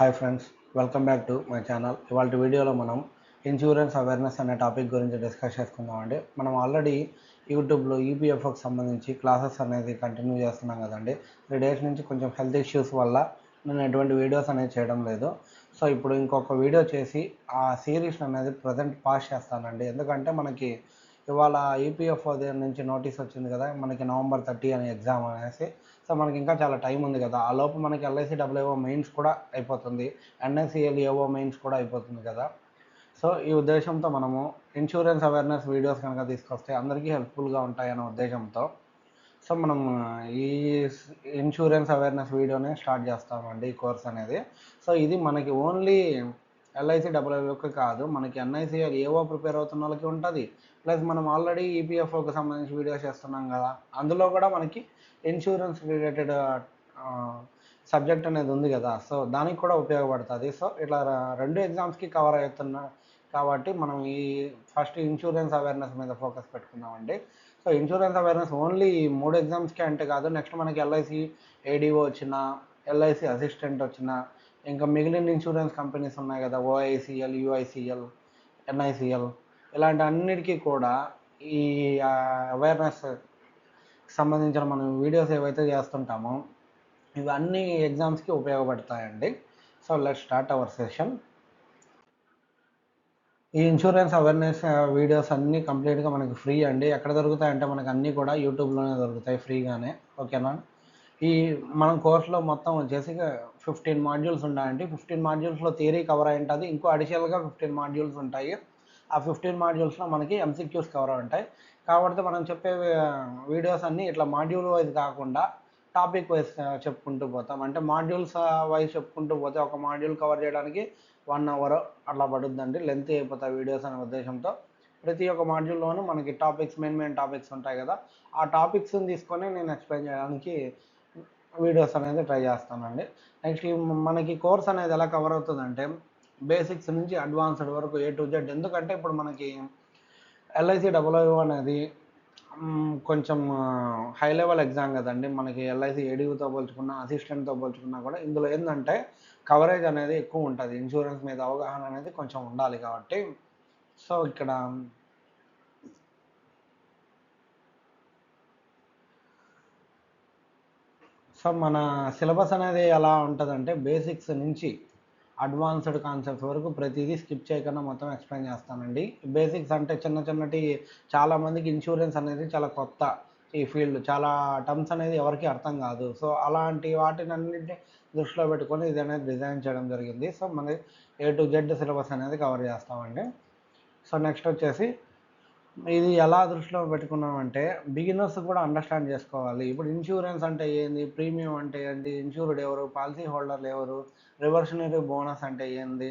Hi friends, welcome back to my channel. ఇవాళ వీడియోలో మనం ఇన్సూరెన్స్ అవేర్నెస్ అనే టాపిక్ గురించి డిస్కస్ చేసుకుందామండి. మనం ఆల్రెడీ యూట్యూబ్లో ఈపీఎఫ్ఓకి సంబంధించి క్లాసెస్ అనేది కంటిన్యూ చేస్తున్నాం కదండి. 3 డేస్ నుంచి కొంచెం హెల్త్ ఇష్యూస్ వల్ల నేను ఎటువంటి వీడియోస్ అనేది చేయడం లేదు. సో ఇప్పుడు ఇంకొక వీడియో చేసి ఆ సిరీస్ అనేది ప్రజెంట్ పాస్ చేస్తానండి. ఎందుకంటే మనకి ఇవాళ ఈపీఎఫ్ఓ దగ్గర నుంచి నోటీస్ వచ్చింది కదా, మనకి November 30 అనే ఎగ్జామ్ అనేసి. సో మనకి ఇంకా చాలా టైం ఉంది కదా, ఆ లోపు మనకి ఎల్ఐసి డబ్ల్యూఓ మెయిన్స్ కూడా అయిపోతుంది, ఎన్ఎస్సిఎల్ ఏఓ మెయిన్స్ కూడా అయిపోతుంది కదా. సో ఈ ఉద్దేశంతో మనము ఇన్సూరెన్స్ అవేర్నెస్ వీడియోస్ కనుక తీసుకొస్తే అందరికీ హెల్ప్ఫుల్గా ఉంటాయనే ఉద్దేశంతో సో మనం ఈ ఇన్సూరెన్స్ అవేర్నెస్ వీడియోనే స్టార్ట్ చేస్తామండి, ఈ కోర్స్ అనేది. సో ఇది మనకి ఓన్లీ ఎల్ఐసి డబ్ల్యూఓకి కాదు, మనకి ఎన్ఐసిఎల్ ఏవో ప్రిపేర్ అవుతున్న వాళ్ళకి ఉంటుంది. ప్లస్ మనం ఆల్రెడీ ఈపీఎఫ్ఓకి సంబంధించి వీడియోస్ చేస్తున్నాం కదా, అందులో కూడా మనకి ఇన్సూరెన్స్ రిలేటెడ్ సబ్జెక్ట్ అనేది ఉంది కదా. సో దానికి కూడా ఉపయోగపడుతుంది. సో ఇట్లా 2 ఎగ్జామ్స్కి కవర్ అవుతున్నా కాబట్టి మనం ఈ ఫస్ట్ ఇన్సూరెన్స్ అవేర్నెస్ మీద ఫోకస్ పెట్టుకుందామండి. సో ఇన్సూరెన్స్ అవేర్నెస్ ఓన్లీ 3 ఎగ్జామ్స్కి అంటే కాదు, నెక్స్ట్ మనకి ఎల్ఐసి ఏడీఓ వచ్చిన, ఎల్ఐసి అసిస్టెంట్ వచ్చిన, ఇంకా మిగిలిన ఇన్సూరెన్స్ కంపెనీస్ ఉన్నాయి కదా, ఓఐసిఎల్, యూఐసిఎల్, ఎన్ఐసిఎల్, ఇలాంటి అన్నిటికీ కూడా ఈ అవేర్నెస్ సంబంధించిన మనం వీడియోస్ ఏవైతే చేస్తుంటామో ఇవన్నీ ఎగ్జామ్స్కి ఉపయోగపడతాయండి. So let's start our session. ఈ ఇన్సూరెన్స్ అవేర్నెస్ వీడియోస్ అన్నీ కంప్లీట్గా మనకి ఫ్రీ అండి. ఎక్కడ దొరుకుతాయంటే మనకు అన్నీ కూడా యూట్యూబ్లోనే దొరుకుతాయి ఫ్రీగానే, ఓకేనా. ఈ మనం కోర్సులో మొత్తం వచ్చేసి 15 మాడ్యూల్స్ ఉంటాయండి. 15 మాడ్యూల్స్లో థియరీ కవర్ అయి ఉంటుంది, ఇంకో అడిషనల్గా 15 మాడ్యూల్స్ ఉంటాయి. ఆ 15 మాడ్యూల్స్లో మనకి ఎంసీక్యూస్ కవర్ ఉంటాయి. కాబట్టి మనం చెప్పే వీడియోస్ అన్నీ ఇట్లా మాడ్యూల్ వైజ్ కాకుండా టాపిక్ వైజ్ చెప్పుకుంటూ పోతాం. అంటే మాడ్యూల్స్ వైజ్ చెప్పుకుంటూ పోతే ఒక మాడ్యూల్ కవర్ చేయడానికి 1 అవర్ అట్లా పడుద్దండి, లెంత్ అయిపోతాయి వీడియోస్ అనే ఉద్దేశంతో. ప్రతి ఒక్క మాడ్యూల్లోనూ మనకి టాపిక్స్, మెయిన్ టాపిక్స్ ఉంటాయి కదా, ఆ టాపిక్స్ని తీసుకొని నేను ఎక్స్ప్లెయిన్ చేయడానికి వీడియోస్ అనేది ట్రై చేస్తానండి. నెక్స్ట్ మనకి కోర్స్ అనేది ఎలా కవర్ అవుతుందంటే బేసిక్స్ నుంచి అడ్వాన్స్డ్ వరకు A to Z. ఎందుకంటే ఇప్పుడు మనకి ఎల్ఐసి డబ్ల్యూఓ అనేది కొంచెం హై లెవెల్ ఎగ్జామ్ కదండి. మనకి ఎల్ఐసి ఏడీయూతో పోల్చుకున్నా, అసిస్టెంట్తో పోల్చుకున్నా కూడా ఇందులో ఏంటంటే కవరేజ్ అనేది ఎక్కువ ఉంటుంది. ఇన్సూరెన్స్ మీద అవగాహన అనేది కొంచెం ఉండాలి కాబట్టి. సో ఇక్కడ మన సిలబస్ అనేది ఎలా ఉంటుందంటే బేసిక్స్ నుంచి అడ్వాన్స్డ్ కాన్సెప్ట్స్ వరకు ప్రతిదీ స్కిప్ చేయకుండా మొత్తం ఎక్స్ప్లెయిన్ చేస్తానండి. బేసిక్స్ అంటే చిన్నటి చాలామందికి ఇన్సూరెన్స్ అనేది చాలా కొత్త, ఈ ఫీల్డ్ చాలా టర్మ్స్ అనేది ఎవరికి అర్థం కాదు. సో అలాంటి వాటిని అన్నింటినీ దృష్టిలో పెట్టుకొని ఇది అనేది డిజైన్ చేయడం జరిగింది. సో మన A to Z సిలబస్ అనేది కవర్ చేస్తామండి. సో నెక్స్ట్ వచ్చేసి ఇది ఎలా దృష్టిలో పెట్టుకున్నామంటే బిగినర్స్ కూడా అండర్స్టాండ్ చేసుకోవాలి. ఇప్పుడు ఇన్సూరెన్స్ అంటే ఏంది, ప్రీమియం అంటే ఏంటి, ఇన్సూర్డ్ ఎవరు, పాలసీ హోల్డర్లు ఎవరు, రివర్షనరీ బోనస్ అంటే ఏంది,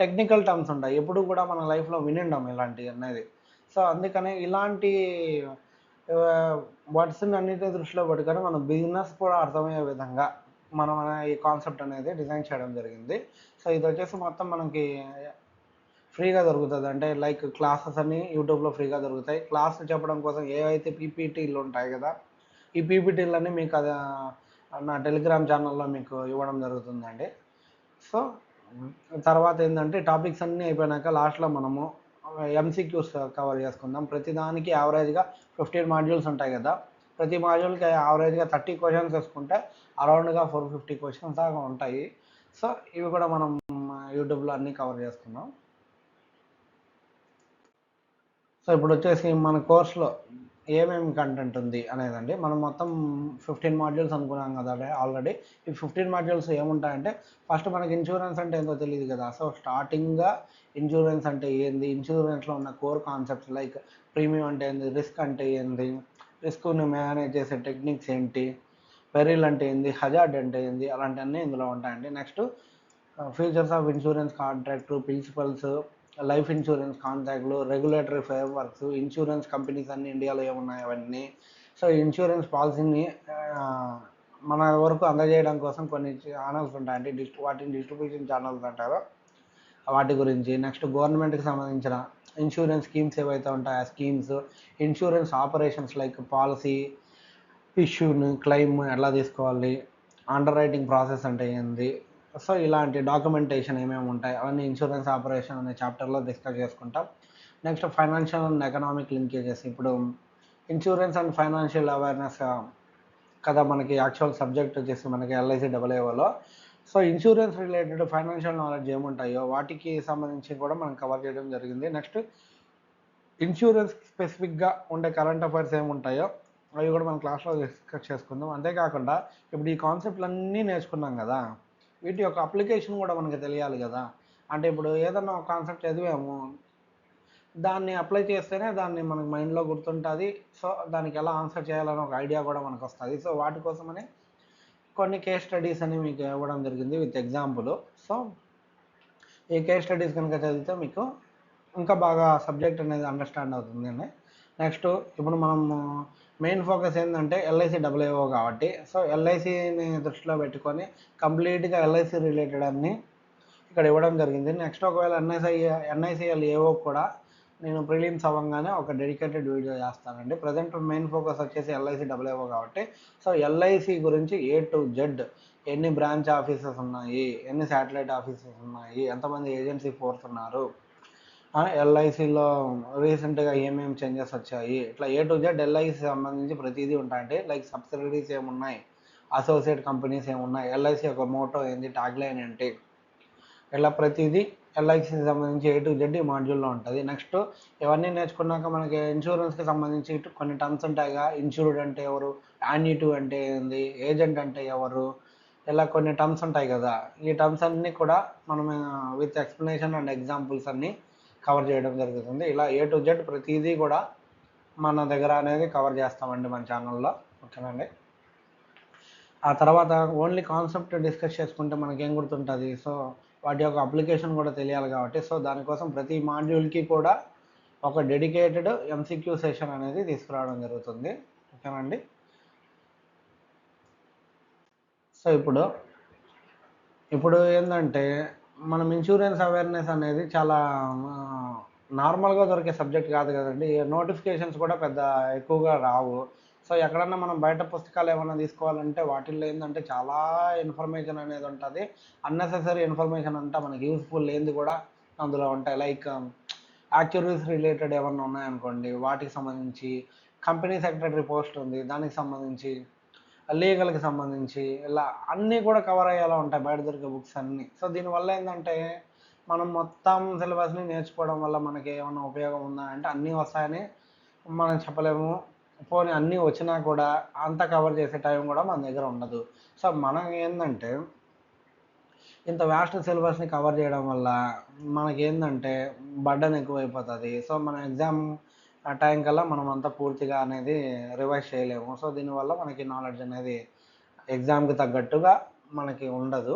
టెక్నికల్ టర్మ్స్ ఉంటాయి. ఎప్పుడు కూడా మన లైఫ్లో వినిండం ఇలాంటివి అనేది. సో అందుకనే ఇలాంటి వర్డ్స్ని అన్నిటిని దృష్టిలో పెట్టుకొని మనం బిగినర్స్ కూడా అర్థమయ్యే విధంగా మనం ఈ కాన్సెప్ట్ అనేది డిజైన్ చేయడం జరిగింది. సో ఇది వచ్చేసి మొత్తం మనకి ఫ్రీగా దొరుకుతుంది. అంటే లైక్ క్లాసెస్ అన్నీ యూట్యూబ్లో ఫ్రీగా దొరుకుతాయి. క్లాస్ చెప్పడం కోసం ఏవైతే పీపీటీలు ఉంటాయి కదా, ఈ పీపీటీలన్నీ మీకు అది నా టెలిగ్రామ్ ఛానల్లో మీకు ఇవ్వడం జరుగుతుందండి. సో తర్వాత ఏంటంటే టాపిక్స్ అన్నీ అయిపోయినాక లాస్ట్లో మనము ఎంసీక్యూస్ కవర్ చేసుకుందాం. ప్రతిదానికి యావరేజ్గా 15 మాడ్యూల్స్ ఉంటాయి కదా, ప్రతి మాడ్యూల్కి యావరేజ్గా 30 క్వశ్చన్స్ వేసుకుంటే అరౌండ్గా 450 క్వశ్చన్స్ దాకా ఉంటాయి. సో ఇవి కూడా మనం యూట్యూబ్లో అన్నీ కవర్ చేసుకున్నాం. సో ఇప్పుడు వచ్చేసి మన కోర్సులో ఏమేమి కంటెంట్ ఉంది అనేదండి. మనం మొత్తం 15 మాడ్యూల్స్ అనుకున్నాం కదా ఆల్రెడీ. ఈ 15 మాడ్యూల్స్ ఏముంటాయంటే ఫస్ట్ మనకి ఇన్సూరెన్స్ అంటే ఏంటో తెలియదు కదా. సో స్టార్టింగ్గా ఇన్సూరెన్స్ అంటే ఏంది, ఇన్సూరెన్స్లో ఉన్న కోర్ కాన్సెప్ట్స్ లైక్ ప్రీమియం అంటే ఏంది, రిస్క్ అంటే ఏంది, రిస్క్ని మేనేజ్ చేసే టెక్నిక్స్ ఏంటి, పెరిల్ అంటే ఏంది, హజార్డ్ అంటే ఏంది, అలాంటివన్నీ ఇందులో ఉంటాయండి. Next features of insurance contract, principles, life insurance కాంట్రాక్ట్లు, రెగ్యులేటరీ ఫ్రేమ్వర్క్స్, ఇన్సూరెన్స్ కంపెనీస్ అన్ని ఇండియాలో ఏమున్నాయి అవన్నీ. సో ఇన్సూరెన్స్ పాలసీని మన వరకు అందజేయడం కోసం కొన్ని ఛానల్స్ ఉంటాయండి, వాటిని డిస్ట్రిబ్యూషన్ ఛానల్స్ అంటారు, వాటి గురించి. నెక్స్ట్ గవర్నమెంట్కి సంబంధించిన ఇన్సూరెన్స్ స్కీమ్స్ ఏవైతే ఉంటాయో ఆ schemes, insurance operations like policy ఇష్యూని క్లెయిమ్ ఎలా తీసుకోవాలి, అండర్ రైటింగ్ ప్రాసెస్ అంటే ఏంది, సో ఇలాంటి డాక్యుమెంటేషన్ ఏమేమి ఉంటాయి అవన్నీ ఇన్సూరెన్స్ ఆపరేషన్ అనే చాప్టర్లో డిస్కస్ చేసుకుంటాం. Next financial and economic linkages. ఇప్పుడు ఇన్సూరెన్స్ అండ్ ఫైనాన్షియల్ అవేర్నెస్ కదా మనకి యాక్చువల్ సబ్జెక్ట్ వచ్చేసి మనకి ఎల్ఐసి డబ్ల్యూఏఓలో. So insurance related financial knowledge ఏముంటాయో వాటికి సంబంధించి కూడా మనం కవర్ చేయడం జరిగింది. నెక్స్ట్ ఇన్సూరెన్స్ స్పెసిఫిక్గా ఉండే కరెంట్ అఫైర్స్ ఏముంటాయో అవి కూడా మనం క్లాస్లో డిస్కస్ చేసుకుందాం. అంతేకాకుండా ఇప్పుడు ఈ కాన్సెప్ట్లన్నీ నేర్చుకున్నాం కదా, వీటి యొక్క అప్లికేషన్ కూడా మనకి తెలియాలి కదా. అంటే ఇప్పుడు ఏదన్నా ఒక కాన్సెప్ట్ చదివాము, దాన్ని అప్లై చేస్తేనే దాన్ని మనకి మైండ్లో గుర్తుంటుంది. సో దానికి ఎలా ఆన్సర్ చేయాలని ఒక ఐడియా కూడా మనకు వస్తుంది. సో వాటి కోసమని కొన్ని కేస్ స్టడీస్ అని మీకు ఇవ్వడం జరిగింది విత్ ఎగ్జాంపుల్. సో ఈ కేస్ స్టడీస్ కనుక చదివితే మీకు ఇంకా బాగా సబ్జెక్ట్ అనేది అండర్స్టాండ్ అవుతుందండి. నెక్స్ట్ ఇప్పుడు మనం మెయిన్ ఫోకస్ ఏంటంటే ఎల్ఐసి డబ్ల్యూఏఓ కాబట్టి, సో ఎల్ఐసిని దృష్టిలో పెట్టుకొని కంప్లీట్గా ఎల్ఐసి రిలేటెడ్ అన్ని ఇక్కడ ఇవ్వడం జరిగింది. నెక్స్ట్ ఒకవేళ ఎన్ఐసిఎల్ ఏఓ కూడా నేను ప్రిలిమ్స్ అవ్వగానే ఒక డెడికేటెడ్ వీడియో చేస్తానండి. ప్రజెంట్ మెయిన్ ఫోకస్ వచ్చేసి ఎల్ఐసి డబ్ల్యూఏఓ కాబట్టి, సో ఎల్ఐసి గురించి A to Z ఎన్ని బ్రాంచ్ ఆఫీసెస్ ఉన్నాయి, ఎన్ని శాటిలైట్ ఆఫీసెస్ ఉన్నాయి, ఎంతమంది ఏజెన్సీ ఫోర్స్ ఉన్నారు, ఎల్ఐసిలో రీసెంట్గా ఏమేమి చేంజెస్ వచ్చాయి, ఇట్లా A to Z ఎల్ఐసి సంబంధించి ప్రతిదీ ఉంటాయంటే లైక్ సబ్సిడరీస్ ఏమున్నాయి, అసోసియేట్ కంపెనీస్ ఏమున్నాయి, ఎల్ఐసి యొక్క మోటో ఏంటి, ట్యాగ్లైన్ ఏంటి, ఇలా ప్రతిదీ ఎల్ఐసికి సంబంధించి A to Z ఈ మాడ్యూల్లో ఉంటుంది. నెక్స్ట్ ఇవన్నీ నేర్చుకున్నాక మనకి ఇన్సూరెన్స్కి సంబంధించి కొన్ని టర్మ్స్ ఉంటాయిగా. ఇన్సూర్డ్ అంటే ఎవరు, యాన్యుటీ అంటే ఏంది, ఏజెంట్ అంటే ఎవరు, ఇలా కొన్ని టర్మ్స్ ఉంటాయి కదా. ఈ టర్మ్స్ అన్నీ కూడా మనం విత్ ఎక్స్ప్లెనేషన్ అండ్ ఎగ్జాంపుల్స్ అన్నీ కవర్ చేయడం జరుగుతుంది. ఇలా A to Z ప్రతిదీ కూడా మన దగ్గర అనేది కవర్ చేస్తామండి మన ఛానల్లో. ఓకేనండి. ఆ తర్వాత ఓన్లీ కాన్సెప్ట్ డిస్కస్ చేసుకుంటే మనకేం గుర్తుంటుంది, సో వాటి యొక్క అప్లికేషన్ కూడా తెలియాలి కాబట్టి, సో దానికోసం ప్రతి మాడ్యూల్కి కూడా ఒక డెడికేటెడ్ MCQ సెషన్ అనేది తీసుకురావడం జరుగుతుంది. ఓకేనండి. సో ఇప్పుడు ఏంటంటే మనం ఇన్సూరెన్స్ అవేర్నెస్ అనేది చాలా నార్మల్గా దొరికే సబ్జెక్ట్ కాదు కదండి. నోటిఫికేషన్స్ కూడా పెద్ద ఎక్కువగా రావు. సో ఎక్కడన్నా మనం బయట పుస్తకాలు ఏమైనా తీసుకోవాలంటే వాటిల్లో ఏంటంటే చాలా ఇన్ఫర్మేషన్ అనేది ఉంటుంది. అన్నెసెసరీ ఇన్ఫర్మేషన్ అంతా మనకి యూస్ఫుల్ లేనిది కూడా అందులో ఉంటాయి. లైక్ యాక్చురీస్ రిలేటెడ్ ఏమన్నా ఉన్నాయనుకోండి, వాటికి సంబంధించి కంపెనీ సెక్రటరీ పోస్ట్ ఉంది, దానికి సంబంధించి లీగల్కి సంబంధించి ఇలా అన్నీ కూడా కవర్ అయ్యేలా ఉంటాయి బయట దొరికే బుక్స్ అన్నీ. సో దీనివల్ల ఏంటంటే మనం మొత్తం సిలబస్ని నేర్చుకోవడం వల్ల మనకి ఏమైనా ఉపయోగం ఉందా అంటే అన్నీ వస్తాయని మనం చెప్పలేము. పోనీ అన్నీ వచ్చినా కూడా అంతా కవర్ చేసే టైం కూడా మన దగ్గర ఉండదు. సో మనం ఏంటంటే ఇంత వ్యాస్ట్ సిలబస్ని కవర్ చేయడం వల్ల మనకేంటంటే బర్డన్ ఎక్కువైపోతుంది. సో మన ఎగ్జామ్ టైం కల్లా మనం అంతా పూర్తిగా అనేది రివైజ్ చేయలేము. సో దీనివల్ల మనకి నాలెడ్జ్ అనేది ఎగ్జామ్కి తగ్గట్టుగా మనకి ఉండదు.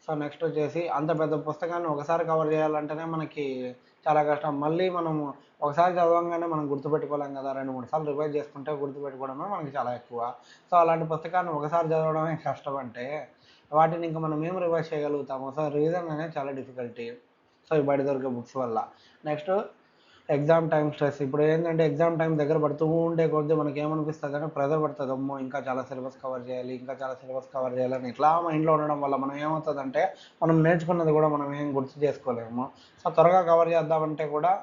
సో నెక్స్ట్ వచ్చేసి అంత పెద్ద పుస్తకాన్ని ఒకసారి కవర్ చేయాలంటేనే మనకి చాలా కష్టం. మళ్ళీ మనము ఒకసారి చదవంగానే మనం గుర్తుపెట్టుకోలేం కదా, 2-3 సార్లు రివైజ్ చేసుకుంటే గుర్తుపెట్టుకోవడమే మనకి చాలా ఎక్కువ. సో అలాంటి పుస్తకాన్ని ఒకసారి చదవడమే కష్టం అంటే వాటిని ఇంకా మనం ఏం రివైజ్ చేయగలుగుతాము. సో రీజన్ అనేది చాలా డిఫికల్టీ. సో ఈ బయట దొరికే బుక్స్ వల్ల. Next exam time stress. ఇప్పుడు ఏంటంటే ఎగ్జామ్ టైం దగ్గర పడుతూ ఉండే కొద్దీ మనకి ఏమనిపిస్తుంది అంటే ప్రెజర్ పడుతుంది. అమ్మో ఇంకా చాలా సిలబస్ కవర్ చేయాలి, ఇంకా చాలా సిలబస్ కవర్ చేయాలని ఇట్లా మైండ్లో ఉండడం వల్ల మనం ఏమవుతుందంటే మనం నేర్చుకున్నది కూడా మనం ఏం గుర్తు చేసుకోలేము. సో త్వరగా కవర్ చేద్దామంటే కూడా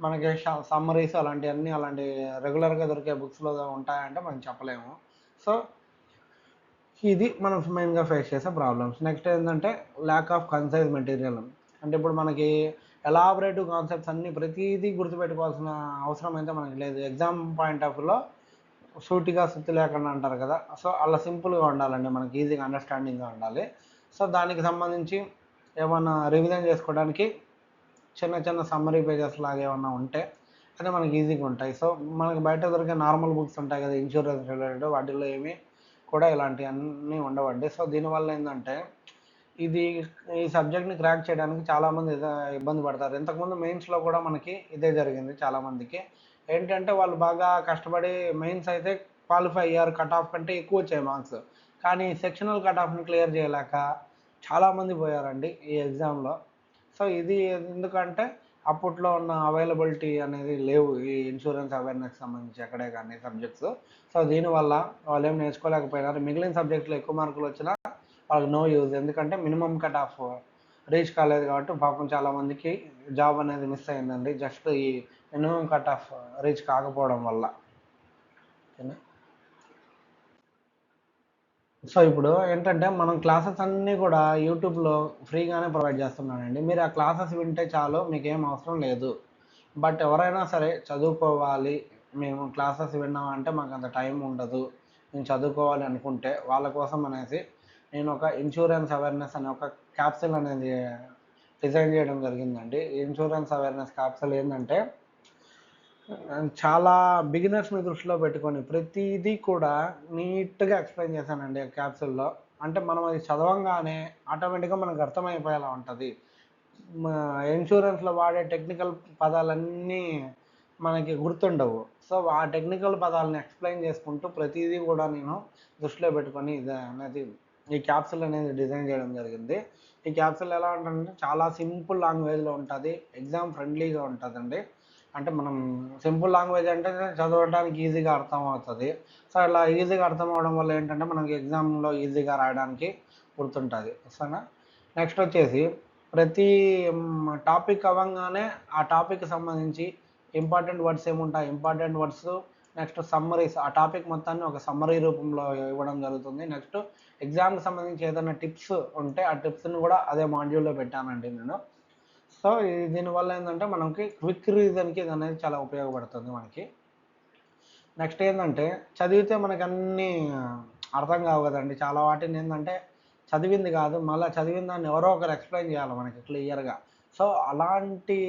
మనకి సమ్మరీస్ అలాంటివన్నీ అలాంటి రెగ్యులర్గా దొరికే బుక్స్లో ఉంటాయంటే మనం చెప్పలేము. సో ఇది మనం మెయిన్గా ఫేస్ చేసే ప్రాబ్లమ్స్. నెక్స్ట్ ఏంటంటే ల్యాక్ ఆఫ్ కన్సైజ్ మెటీరియల్. అంటే ఇప్పుడు మనకి ఎలాబరేటివ్ కాన్సెప్ట్స్ అన్నీ ప్రతిదీ గుర్తుపెట్టుకోవాల్సిన అవసరం అయితే మనకి లేదు. ఎగ్జామ్ పాయింట్ ఆఫ్ వ్యూలో సూటిగా సుత్తి లేకుండా అంటారు కదా, సో అలా సింపుల్గా ఉండాలండి, మనకి ఈజీగా అండర్స్టాండింగ్గా ఉండాలి. సో దానికి సంబంధించి ఏమన్నా రివిజన్ చేసుకోవడానికి చిన్న చిన్న సమ్మరీ పేజెస్ లాగా ఏమన్నా ఉంటే అదే మనకి ఈజీగా ఉంటాయి. సో మనకి బయట దొరికే నార్మల్ బుక్స్ ఉంటాయి కదా ఇన్సూరెన్స్ రిలేటెడ్, వాటిల్లో ఏమీ కూడా ఇలాంటివన్నీ ఉండవండి. సో దీనివల్ల ఏంటంటే ఈ సబ్జెక్ట్ని క్రాక్ చేయడానికి చాలామంది ఇబ్బంది పడతారు. ఇంతకుముందు మెయిన్స్లో కూడా మనకి ఇదే జరిగింది. చాలామందికి ఏంటంటే వాళ్ళు బాగా కష్టపడి మెయిన్స్ అయితే క్వాలిఫై అయ్యారు, కట్ ఆఫ్ కంటే ఎక్కువ వచ్చాయి మార్క్స్, కానీ సెక్షనల్ కట్ ఆఫ్ని క్లియర్ చేయలేక చాలామంది పోయారండి ఈ ఎగ్జామ్లో. సో ఇది ఎందుకంటే అప్పట్లో ఉన్న అవైలబిలిటీ అనేది లేవు ఈ ఇన్సూరెన్స్ అవేర్నెస్ సంబంధించి ఎక్కడే కానీ సబ్జెక్ట్స్. సో దీనివల్ల వాళ్ళు ఏం నేర్చుకోలేకపోయినారు. మిగిలిన సబ్జెక్టులో ఎక్కువ మార్కులు వచ్చినా వాళ్ళకి నో యూజ్. ఎందుకంటే మినిమం కట్ ఆఫ్ రీచ్ కాలేదు కాబట్టి పాపం చాలామందికి జాబ్ అనేది మిస్ అయిందండి, జస్ట్ ఈ మినిమం కట్ ఆఫ్ రీచ్ కాకపోవడం వల్ల. ఓకేనా. సో ఇప్పుడు ఏంటంటే మనం క్లాసెస్ అన్నీ కూడా యూట్యూబ్లో ఫ్రీగానే ప్రొవైడ్ చేస్తున్నానండి. మీరు ఆ క్లాసెస్ వింటే చాలు, మీకేం అవసరం లేదు. బట్ ఎవరైనా సరే చదువుకోవాలి, మేము క్లాసెస్ విన్నామంటే మాకు అంత టైం ఉండదు, మేము చదువుకోవాలి అనుకుంటే వాళ్ళ కోసం అనేసి నేను ఒక ఇన్సూరెన్స్ అవేర్నెస్ అనే ఒక క్యాప్సిల్ అనేది డిజైన్ చేయడం జరిగిందండి. ఇన్సూరెన్స్ అవేర్నెస్ క్యాప్సిల్ ఏంటంటే చాలా బిగినర్స్ని దృష్టిలో పెట్టుకొని ప్రతిదీ కూడా నీట్గా ఎక్స్ప్లెయిన్ చేశానండి ఆ క్యాప్సూల్లో. అంటే మనం అది చదవంగానే ఆటోమేటిక్గా మనకు అర్థమైపోయేలా ఉంటుంది. ఇన్సూరెన్స్లో వాడే టెక్నికల్ పదాలన్నీ మనకి గుర్తుండవు. సో ఆ టెక్నికల్ పదాలను ఎక్స్ప్లెయిన్ చేసుకుంటూ ప్రతిదీ కూడా నేను దృష్టిలో పెట్టుకొని ఇది అనేది ఈ క్యాప్సూల్ అనేది డిజైన్ చేయడం జరిగింది. ఈ క్యాప్సూల్ ఎలా ఉంటుందంటే చాలా సింపుల్ లాంగ్వేజ్లో ఉంటుంది, ఎగ్జామ్ ఫ్రెండ్లీగా ఉంటుందండి. అంటే మనం సింపుల్ లాంగ్వేజ్ అంటే చదవడానికి ఈజీగా అర్థం అవుతుంది. సో ఇలా ఈజీగా అర్థం అవడం వల్ల ఏంటంటే మనకి ఎగ్జామ్లో ఈజీగా రాయడానికి గుర్తుంటుంది. సరేనా. నెక్స్ట్ వచ్చేసి ప్రతి టాపిక్ అవ్వగానే ఆ టాపిక్కి సంబంధించి ఇంపార్టెంట్ వర్డ్స్ ఏముంటాయి, ఇంపార్టెంట్ వర్డ్స్, నెక్స్ట్ సమ్మరీస్, ఆ టాపిక్ మొత్తాన్ని ఒక సమ్మరీ రూపంలో ఇవ్వడం జరుగుతుంది. నెక్స్ట్ ఎగ్జామ్కి సంబంధించి ఏదైనా టిప్స్ ఉంటే ఆ టిప్స్ని కూడా అదే మాడ్యూల్లో పెట్టానండి నేను. సో దీనివల్ల ఏంటంటే మనకి క్విక్ రీజన్కి ఇది అనేది చాలా ఉపయోగపడుతుంది మనకి. నెక్స్ట్ ఏంటంటే చదివితే మనకు అన్నీ అర్థం కావు కదండి. చాలా వాటిని ఏంటంటే చదివింది కాదు, మళ్ళీ చదివిన దాన్ని ఎవరో ఒకరు ఎక్స్ప్లెయిన్ చేయాలి మనకి క్లియర్గా. సో అలాంటి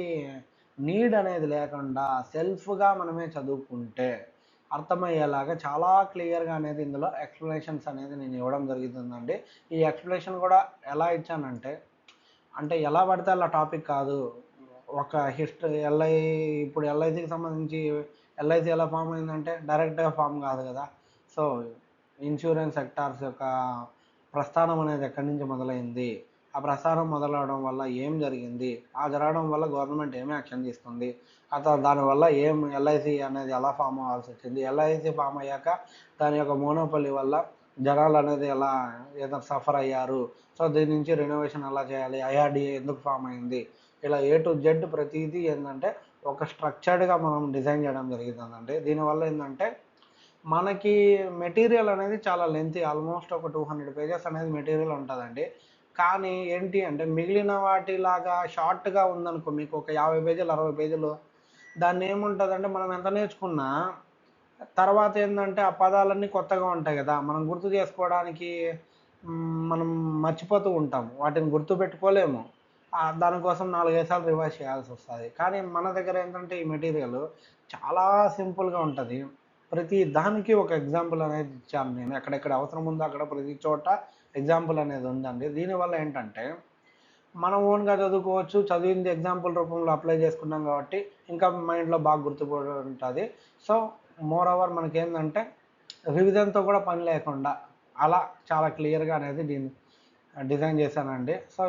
నీడ్ అనేది లేకుండా సెల్ఫ్గా మనమే చదువుకుంటే అర్థమయ్యేలాగా చాలా క్లియర్గా అనేది ఇందులో ఎక్స్ప్లెనేషన్స్ అనేది నేను ఇవ్వడం జరుగుతుందండి. ఈ ఎక్స్ప్లెనేషన్ కూడా ఎలా ఇచ్చానంటే, అంటే ఎలా పడితే అలా టాపిక్ కాదు. ఒక హిస్టరీ ఇప్పుడు ఎల్ఐసికి సంబంధించి ఎల్ఐసి ఎలా ఫామ్ అయిందంటే డైరెక్ట్గా ఫామ్ కాదు కదా. సో ఇన్సూరెన్స్ సెక్టార్స్ యొక్క ప్రస్థానం అనేది ఎక్కడి నుంచి మొదలైంది, ఆ ప్రస్థానం మొదలవడం వల్ల ఏం జరిగింది, ఆ జరగడం వల్ల గవర్నమెంట్ ఏమి యాక్షన్ తీసుకుంది, ఆ తర్వాత దానివల్ల ఏం ఎల్ఐసి అనేది ఎలా ఫామ్ అవ్వాల్సి వచ్చింది, ఎల్ఐసి ఫామ్ అయ్యాక దాని యొక్క మోనోపలి వల్ల జనాలు అనేది ఎలా ఏదో సఫర్ అయ్యారు, సో దీని నుంచి రెనోవేషన్ ఎలా చేయాలి, ఐఆర్డిఏ ఎందుకు ఫామ్ అయింది, ఇలా ఏ టు జెడ్ ప్రతిదీ ఏంటంటే ఒక స్ట్రక్చర్డ్గా మనం డిజైన్ చేయడం జరుగుతుందండి. దీనివల్ల ఏంటంటే మనకి మెటీరియల్ అనేది చాలా లెంతీ, ఆల్మోస్ట్ ఒక 200 పేజెస్ అనేది మెటీరియల్ ఉంటుందండి. కానీ ఏంటి అంటే మిగిలిన వాటిలాగా షార్ట్గా ఉందనుకో, మీకు ఒక 50 పేజీలు 60 పేజీలు, దాన్ని ఏముంటుందంటే మనం ఎంత నేర్చుకున్నా తర్వాత ఏంటంటే ఆ పదాలన్నీ కొత్తగా ఉంటాయి కదా, మనం గుర్తు చేసుకోవడానికి మనం మర్చిపోతూ ఉంటాం, వాటిని గుర్తుపెట్టుకోలేము. దానికోసం 4-5 సార్లు రివైజ్ చేయాల్సి వస్తుంది. కానీ మన దగ్గర ఏంటంటే ఈ మెటీరియల్ చాలా సింపుల్గా ఉంటుంది. ప్రతి దానికి ఒక ఎగ్జాంపుల్ అనేది ఇచ్చాను నేను, ఎక్కడెక్కడ అవసరం ఉందో అక్కడ ప్రతి చోట ఎగ్జాంపుల్ అనేది ఉందండి. దీనివల్ల ఏంటంటే మనం ఓన్గా చదువుకోవచ్చు, చదివింది ఎగ్జాంపుల్ రూపంలో అప్లై చేసుకున్నాం కాబట్టి ఇంకా మైండ్లో బాగా గుర్తుపడి ఉంటుంది. సో మోర్ ఓవర్ మనకేంటంటే రివిజన్తో కూడా పని లేకుండా అలా చాలా క్లియర్గా అనేది దీన్ని డిజైన్ చేశానండి. సో